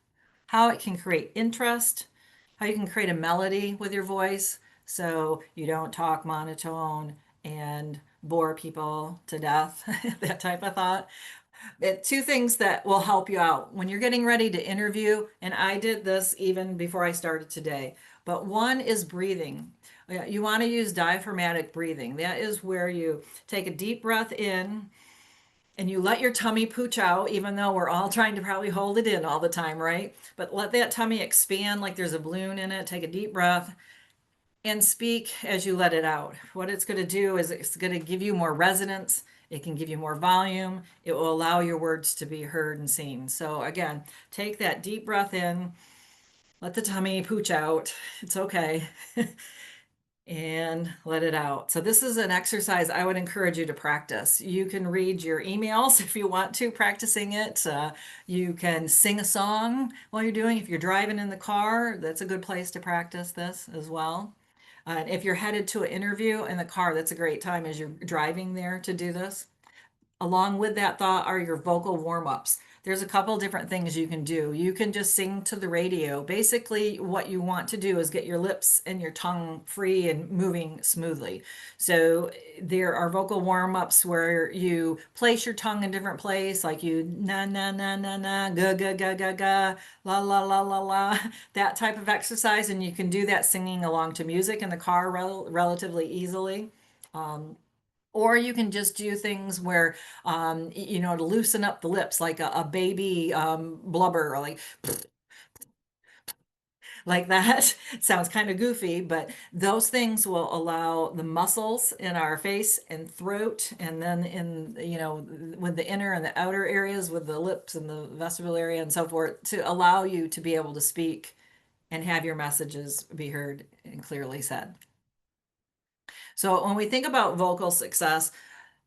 how it can create interest, how you can create a melody with your voice so you don't talk monotone and bore people to death, that type of thought. Two things that will help you out when you're getting ready to interview, and I did this even before I started today, but one is breathing. You want to use diaphragmatic breathing. That is where you take a deep breath in and you let your tummy pooch out, even though we're all trying to probably hold it in all the time, right? But let that tummy expand like there's a balloon in it. Take a deep breath and speak as you let it out. What it's going to do is it's going to give you more resonance. It can give you more volume. It will allow your words to be heard and seen. So again, take that deep breath in, let the tummy pooch out. It's okay. And let it out. So this is an exercise I would encourage you to practice. You can read your emails if you want to, practicing it. You can sing a song while you're doing. If you're driving in the car, that's a good place to practice this as well. If you're headed to an interview in the car, that's a great time as you're driving there to do this. Along with that thought are your vocal warm-ups. There's a couple different things you can do. You can just sing to the radio. Basically, what you want to do is get your lips and your tongue free and moving smoothly. So there are vocal warm-ups where you place your tongue in different place, like you na na na na na, ga ga ga ga ga, la la la la la, that type of exercise, and you can do that singing along to music in the car relatively easily. Or you can just do things where, to loosen up the lips, like a baby blubber, or like that. Sounds kind of goofy, but those things will allow the muscles in our face and throat, and then with the inner and the outer areas, with the lips and the vestibule area and so forth, to allow you to be able to speak and have your messages be heard and clearly said. So when we think about vocal success,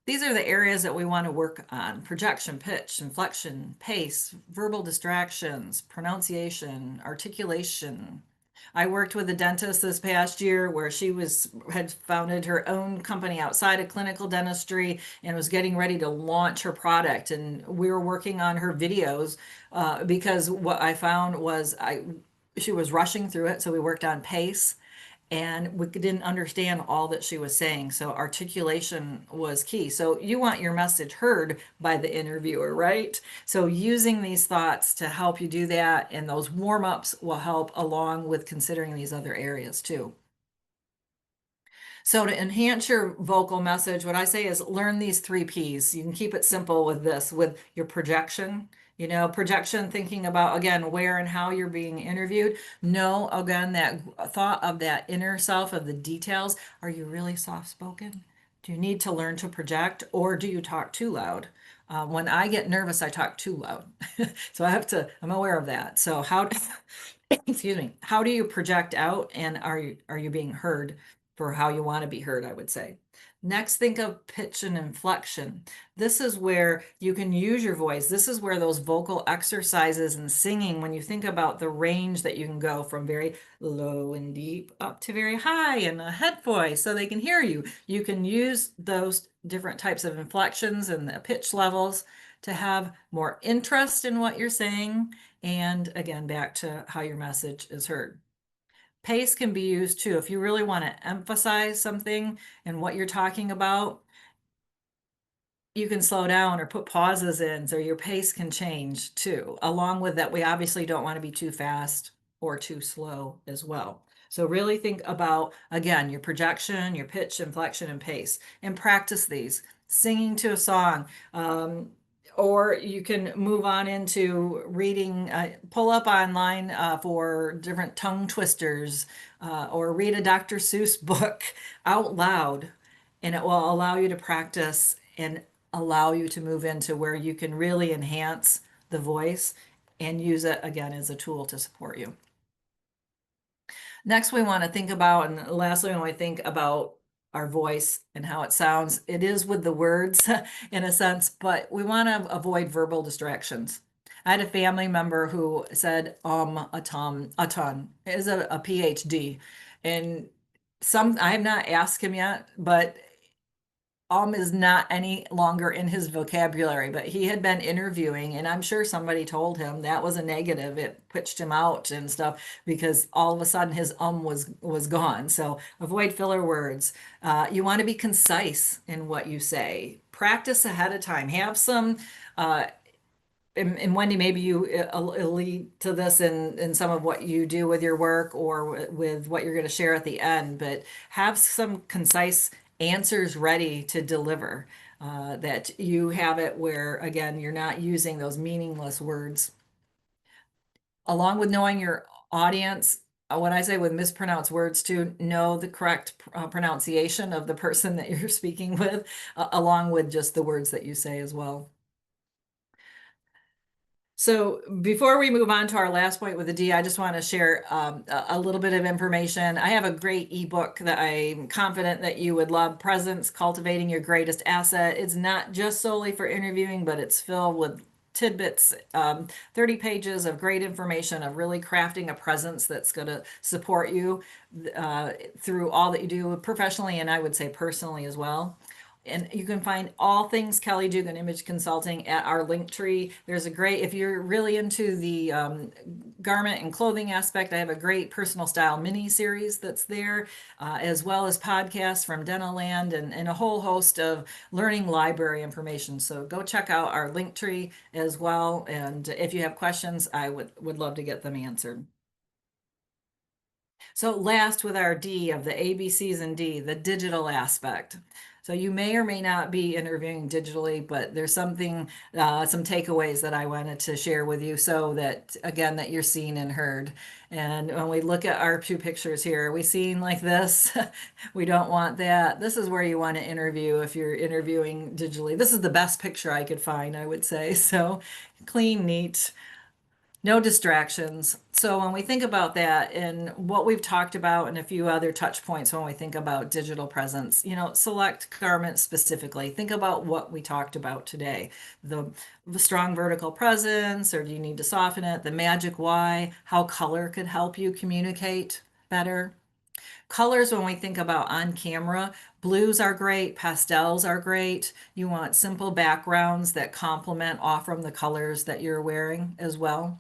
these are the areas that we want to work on: projection, pitch, inflection, pace, verbal distractions, pronunciation, articulation, I worked with a dentist this past year where she had founded her own company outside of clinical dentistry and was getting ready to launch her product. And we were working on her videos because what I found was she was rushing through it. So we worked on pace and we didn't understand all that she was saying. So articulation was key. So you want your message heard by the interviewer, right? So using these thoughts to help you do that, and those warm-ups will help along with considering these other areas too. So to enhance your vocal message, what I say is learn these 3 Ps. You can keep it simple with this, with your projection. Projection, thinking about again where and how you're being interviewed. Know again that thought of that inner self of the details. Are you really soft spoken? Do you need to learn to project, or do you talk too loud? When I get nervous, I talk too loud. So I'm aware of that. So excuse me, how do you project out, and are you being heard for how you want to be heard, I would say. Next, think of pitch and inflection. This is where you can use your voice. This is where those vocal exercises and singing, when you think about the range that you can go from very low and deep up to very high in a head voice so they can hear you. You can use those different types of inflections and the pitch levels to have more interest in what you're saying. And again, back to how your message is heard. Pace can be used too. If you really want to emphasize something and what you're talking about, you can slow down or put pauses in, so your pace can change too. Along with that, we obviously don't want to be too fast or too slow as well. So really think about, again, your projection, your pitch, inflection, and pace, and practice these. Singing to a song, or you can move on into reading, pull up online for different tongue twisters, or read a Dr. Seuss book out loud, and it will allow you to practice and allow you to move into where you can really enhance the voice and use it again as a tool to support you. Next, we want to think about, and lastly, when we think about our voice and how it sounds, it is with the words in a sense, but we want to avoid verbal distractions. I had a family member who said a ton, is a PhD, and I have not asked him yet, but is not any longer in his vocabulary, but he had been interviewing, and I'm sure somebody told him that was a negative. It pitched him out and stuff because all of a sudden his was gone. So avoid filler words. You want to be concise in what you say. Practice ahead of time. Have some and Wendy, maybe you lead to this in some of what you do with your work or with what you're going to share at the end, but have some concise answers ready to deliver. That you have it where, again, you're not using those meaningless words. Along with knowing your audience, what I say with mispronounced words too, know the correct pronunciation of the person that you're speaking with, along with just the words that you say as well. So before we move on to our last point with the D, I just want to share a little bit of information. I have a great ebook that I'm confident that you would love, Presence, Cultivating Your Greatest Asset. It's not just solely for interviewing, but it's filled with tidbits, 30 pages of great information of really crafting a presence that's going to support you through all that you do professionally, and I would say personally as well. And you can find all things Kelly Duggan Image Consulting at our link tree. There's a great, if you're really into the garment and clothing aspect, I have a great personal style mini series that's there, as well as podcasts from Dental Land and a whole host of learning library information. So go check out our link tree as well. And if you have questions, I would love to get them answered. So last with our D of the ABCs and D, the digital aspect. So you may or may not be interviewing digitally, but there's some takeaways that I wanted to share with you so that, again, that you're seen and heard. And when we look at our 2 pictures here, are we seeing like this? We don't want that. This is where you want to interview if you're interviewing digitally. This is the best picture I could find, I would say. So clean, neat. No distractions. So when we think about that and what we've talked about and a few other touch points when we think about digital presence, select garments specifically. Think about what we talked about today. The, the strong vertical presence, or do you need to soften it? The magic why, how color could help you communicate better. Colors, when we think about on camera, blues are great, pastels are great. You want simple backgrounds that complement off from the colors that you're wearing as well.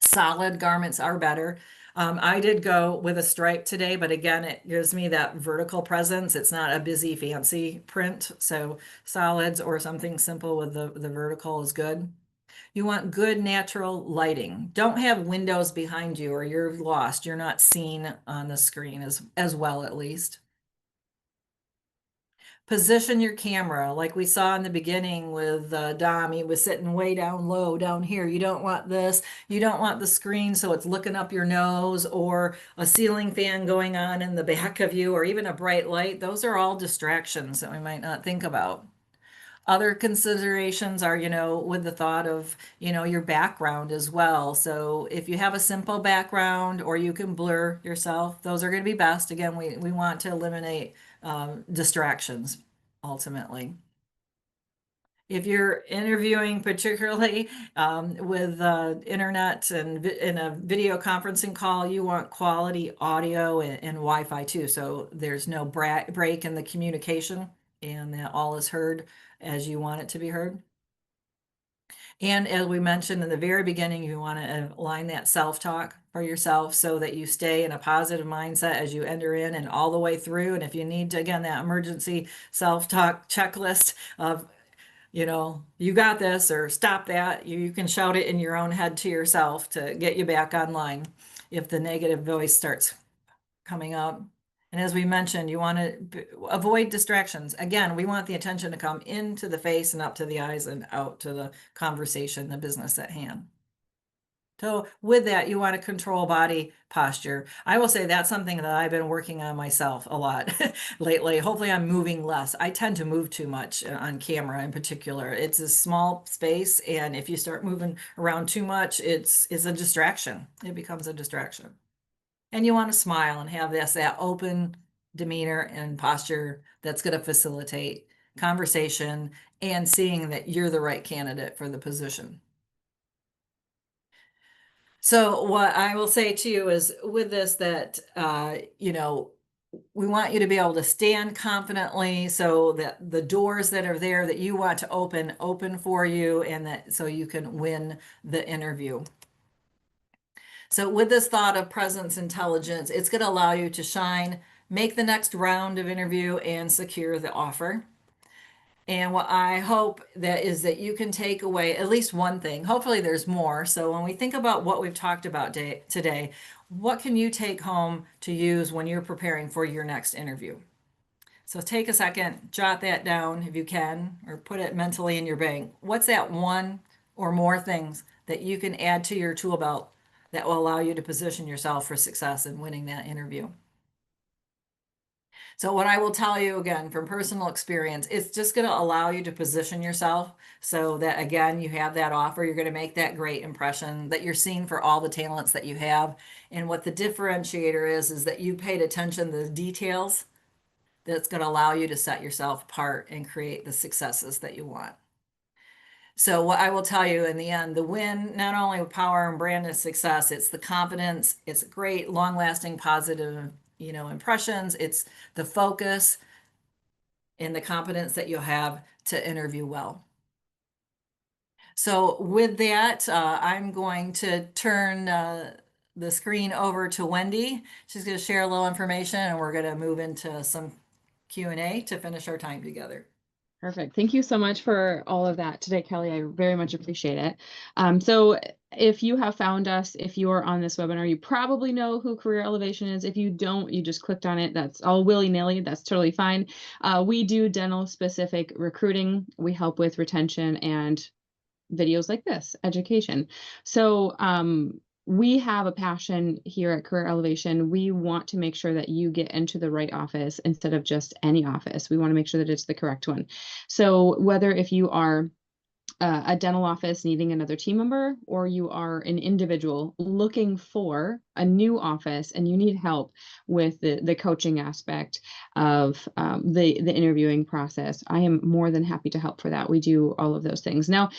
Solid garments are better. I did go with a stripe today, but again, it gives me that vertical presence. It's not a busy, fancy print. So solids or something simple with the vertical is good. You want good natural lighting. Don't have windows behind you or you're lost. You're not seen on the screen as well, at least. Position your camera like we saw in the beginning with Dom. He was sitting way down low down here. You don't want this. You don't want the screen so it's looking up your nose, or a ceiling fan going on in the back of you, or even a bright light. Those are all distractions that we might not think about. Other considerations are, with the thought of, your background as well. So if you have a simple background or you can blur yourself, those are going to be best. Again, we want to eliminate distractions ultimately. If you're interviewing, particularly with internet and in a video conferencing call, you want quality audio and Wi-Fi too. So there's no break in the communication and that all is heard as you want it to be heard. And as we mentioned in the very beginning, you want to align that self-talk for yourself so that you stay in a positive mindset as you enter in and all the way through. And if you need to, again, that emergency self-talk checklist of, you got this, or stop that, you can shout it in your own head to yourself to get you back online if the negative voice starts coming up. And as we mentioned, you want to avoid distractions. Again, we want the attention to come into the face and up to the eyes and out to the conversation, the business at hand. So with that, you want to control body posture. I will say that's something that I've been working on myself a lot lately. Hopefully I'm moving less. I tend to move too much on camera in particular. It's a small space, and if you start moving around too much, it's a distraction. It becomes a distraction. And you want to smile and have that open demeanor and posture that's going to facilitate conversation and seeing that you're the right candidate for the position. So what I will say to you is with this that, we want you to be able to stand confidently so that the doors that are there that you want to open for you, and that so you can win the interview. So with this thought of presence intelligence, it's going to allow you to shine, make the next round of interview, and secure the offer. And what I hope that is that you can take away at least one thing. Hopefully there's more. So when we think about what we've talked about today, what can you take home to use when you're preparing for your next interview? So take a second, jot that down if you can, or put it mentally in your bank. What's that one or more things that you can add to your tool belt that will allow you to position yourself for success in winning that interview? So what I will tell you again from personal experience, it's just going to allow you to position yourself so that again, you have that offer, you're going to make that great impression, that you're seen for all the talents that you have. And what the differentiator is that you paid attention to the details that's going to allow you to set yourself apart and create the successes that you want. So what I will tell you in the end, the win, not only with power and brand and success, it's the confidence, it's great, long-lasting, positive, impressions, it's the focus and the competence that you'll have to interview well. So with that, I'm going to turn the screen over to Wendy. She's going to share a little information, and we're going to move into some Q&A to finish our time together. Perfect. Thank you so much for all of that today, Kelly. I very much appreciate it. So if you have found us, if you're on this webinar, you probably know who Career Elevation is. If you don't, you just clicked on it. That's all willy-nilly. That's totally fine. We do dental specific recruiting. We help with retention and videos like this, education. So we have a passion here at Career Elevation. We want to make sure that you get into the right office instead of just any office. We want to make sure that it's the correct one. So whether if you are a dental office needing another team member, or you are an individual looking for a new office and you need help with the coaching aspect of the interviewing process, I am more than happy to help for that. We do all of those things. Now,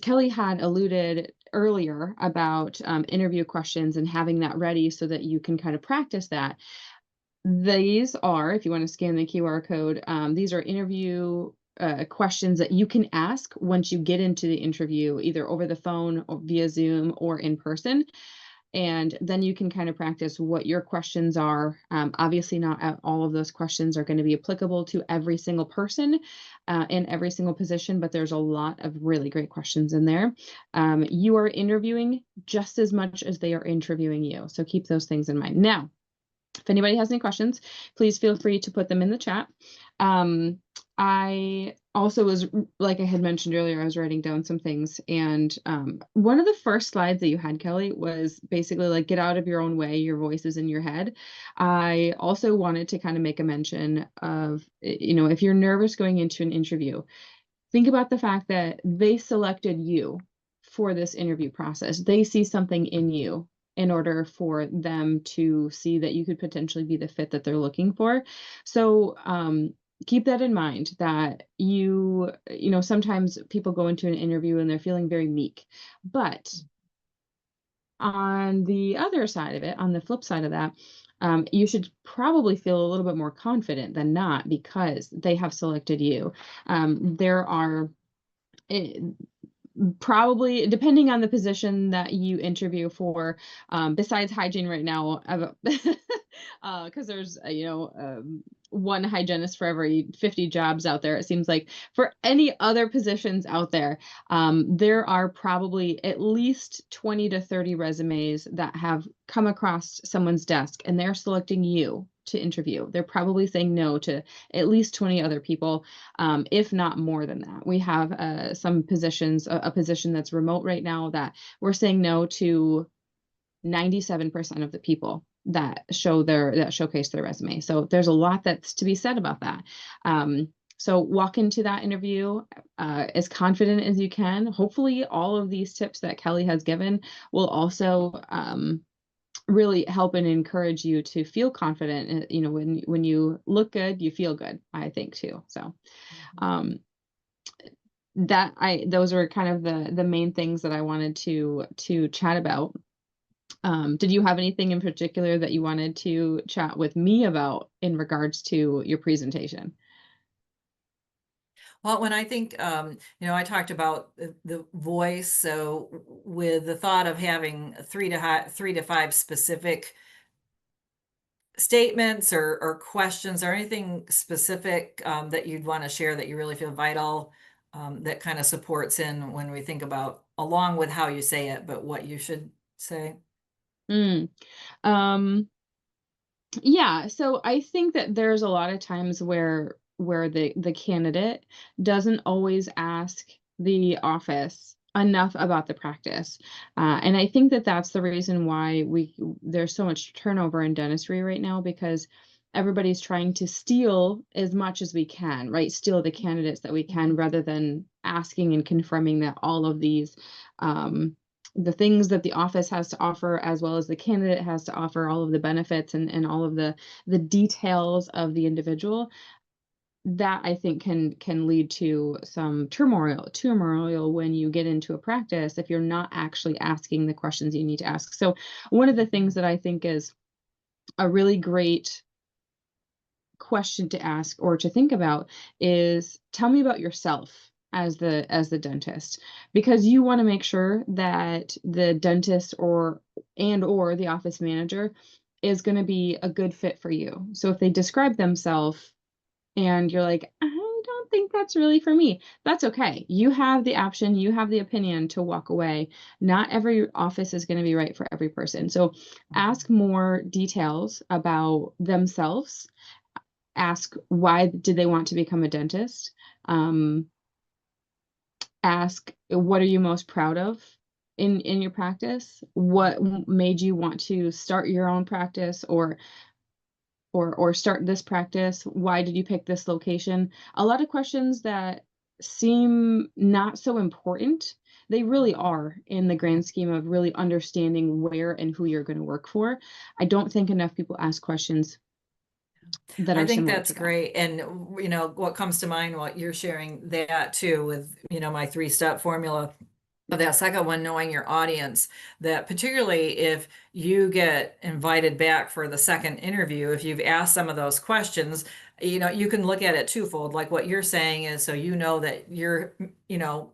Kelly had alluded earlier about interview questions and having that ready so that you can kind of practice that. These are, if you want to scan the QR code, these are interview questions that you can ask once you get into the interview, either over the phone or via Zoom or in person. And then you can kind of practice what your questions are. Obviously, not all of those questions are going to be applicable to every single person in every single position, but there's a lot of really great questions in there. You are interviewing just as much as they are interviewing you. So keep those things in mind. Now, if anybody has any questions, please feel free to put them in the chat. I also was, like I had mentioned earlier, I was writing down some things. And one of the first slides that you had, Kelly, was basically like, get out of your own way, your voice is in your head. I also wanted to kind of make a mention of, if you're nervous going into an interview, think about the fact that they selected you for this interview process. They see something in you in order for them to see that you could potentially be the fit that they're looking for. So keep that in mind, that sometimes people go into an interview and they're feeling very meek. But on the other side of it, on the flip side of that, you should probably feel a little bit more confident than not, because they have selected you. There are probably, depending on the position that you interview for, besides hygiene right now, because there's one hygienist for every 50 jobs out there, it seems like. For any other positions out there, there are probably at least 20 to 30 resumes that have come across someone's desk, and they're selecting you to interview. They're probably saying no to at least 20 other people, if not more than that. We have some positions, a position that's remote right now, that we're saying no to 97% of the people that showcase their resume. So there's a lot that's to be said about that. So walk into that interview as confident as you can. Hopefully all of these tips that Kelly has given will also really help and encourage you to feel confident. When you look good, you feel good, I think, too. So those were kind of the main things that I wanted to chat about. Did you have anything in particular that you wanted to chat with me about in regards to your presentation? Well, when I think, I talked about the voice. So with the thought of having 3 to 5 specific statements or questions or anything specific that you'd want to share that you really feel vital, that kind of supports in when we think about, along with how you say it, but what you should say. Mm. Um, Yeah, so I think that there's a lot of times where the candidate doesn't always ask the office enough about the practice, and I think that that's the reason why there's so much turnover in dentistry right now, because everybody's trying to steal as much as we can, right? Steal the candidates that we can, rather than asking and confirming that all of these the things that the office has to offer, as well as the candidate has to offer, all of the benefits and all of the details of the individual, that I think can lead to some turmoil when you get into a practice, if you're not actually asking the questions you need to ask. So one of the things that I think is a really great question to ask or to think about is, tell me about yourself as the dentist, because you want to make sure that the dentist or the office manager is going to be a good fit for you. So if they describe themselves and you're like, I don't think that's really for me, that's okay. You have the option, you have the opinion to walk away. Not every office is going to be right for every person. So ask more details about themselves. Ask, why did they want to become a dentist? Ask, what are you most proud of in your practice? What made you want to start your own practice, or start this practice? Why did you pick this location? A lot of questions that seem not so important. They really are in the grand scheme of really understanding where and who you're going to work for. I don't think enough people ask questions that I are think similar that's to that. great. And, what comes to mind, what you're sharing that too with, my 3-step formula. But that second one, knowing your audience, that particularly if you get invited back for the second interview, if you've asked some of those questions, you can look at it twofold. Like what you're saying is, so that you're,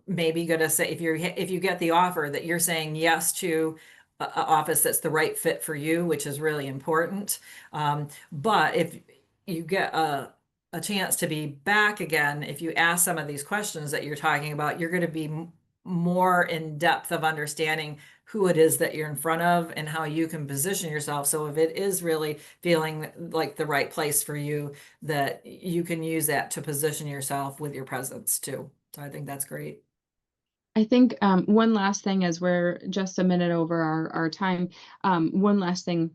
maybe going to say, if you get the offer, that you're saying yes to a office that's the right fit for you, which is really important. But if you get a chance to be back again, if you ask some of these questions that you're talking about, you're going to be more in depth of understanding who it is that you're in front of and how you can position yourself. So if it is really feeling like the right place for you, that you can use that to position yourself with your presence too. So I think that's great. I think one last thing, as we're just a minute over our time, one last thing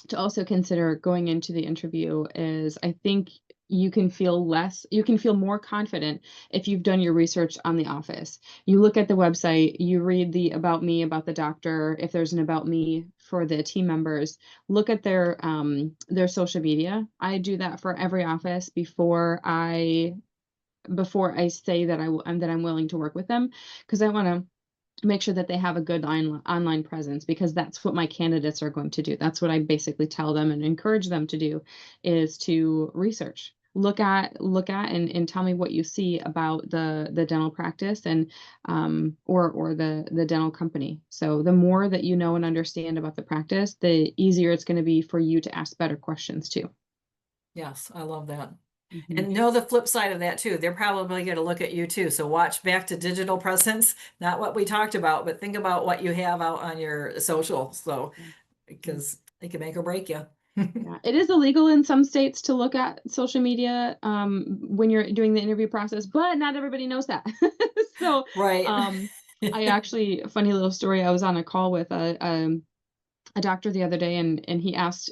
to also consider going into the interview is I think you can feel more confident if you've done your research on the office. You look at the website, you read the about me about the doctor, if there's an about me for the team members, look at their social media. I do that for every office before I say that I'm willing to work with them, because I want to make sure that they have a good online presence, because that's what my candidates are going to do. That's what I basically tell them and encourage them to do, is to research. Look at and tell me what you see about the dental practice and or the dental company. So the more that you know and understand about the practice, the easier it's going to be for you to ask better questions too. Yes, I love that. Mhm. And know the flip side of that too. They're probably going to look at you too. So watch back to digital presence, not what we talked about, but think about what you have out on your social. So, Yeah. because they can make or break you. Yeah, it is illegal in some states to look at social media when you're doing the interview process, but not everybody knows that. So, Right. um, I actually, a funny little story. I was on a call with a doctor the other day, and he asked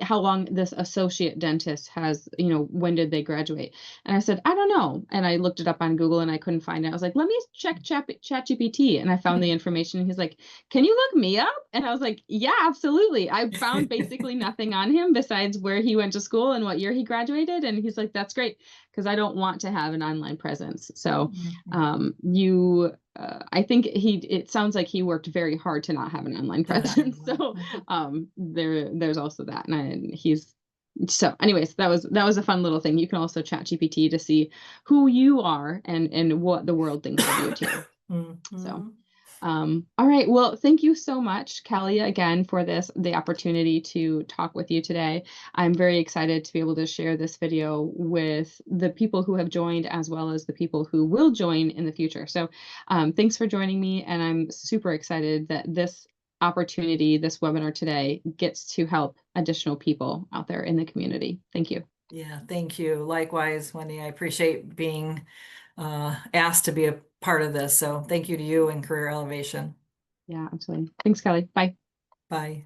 how long this associate dentist has, when did they graduate? And I said, I don't know. And I looked it up on Google and I couldn't find it. I was like, let me check ChatGPT. And I found the information. He's like, can you look me up? And I was like, yeah, absolutely. I found basically nothing on him besides where he went to school and what year he graduated. And he's like, that's great, because I don't want to have an online presence. So Mhm. you I think it sounds like he worked very hard to not have an online To not presence. anymore. So there's also that. And he's so anyways, that was a fun little thing. You can also chat GPT to see who you are and what the world thinks of you too. So Mhm. all right. Well, thank you so much, Kelly, again, for the opportunity to talk with you today. I'm very excited to be able to share this video with the people who have joined, as well as the people who will join in the future. So thanks for joining me. And I'm super excited that this opportunity, this webinar today, gets to help additional people out there in the community. Thank you. Yeah, thank you. Likewise, Wendy, I appreciate being asked to be a part of this. So thank you to you and Career Elevation. Yeah, absolutely. Thanks, Kelly. Bye. Bye.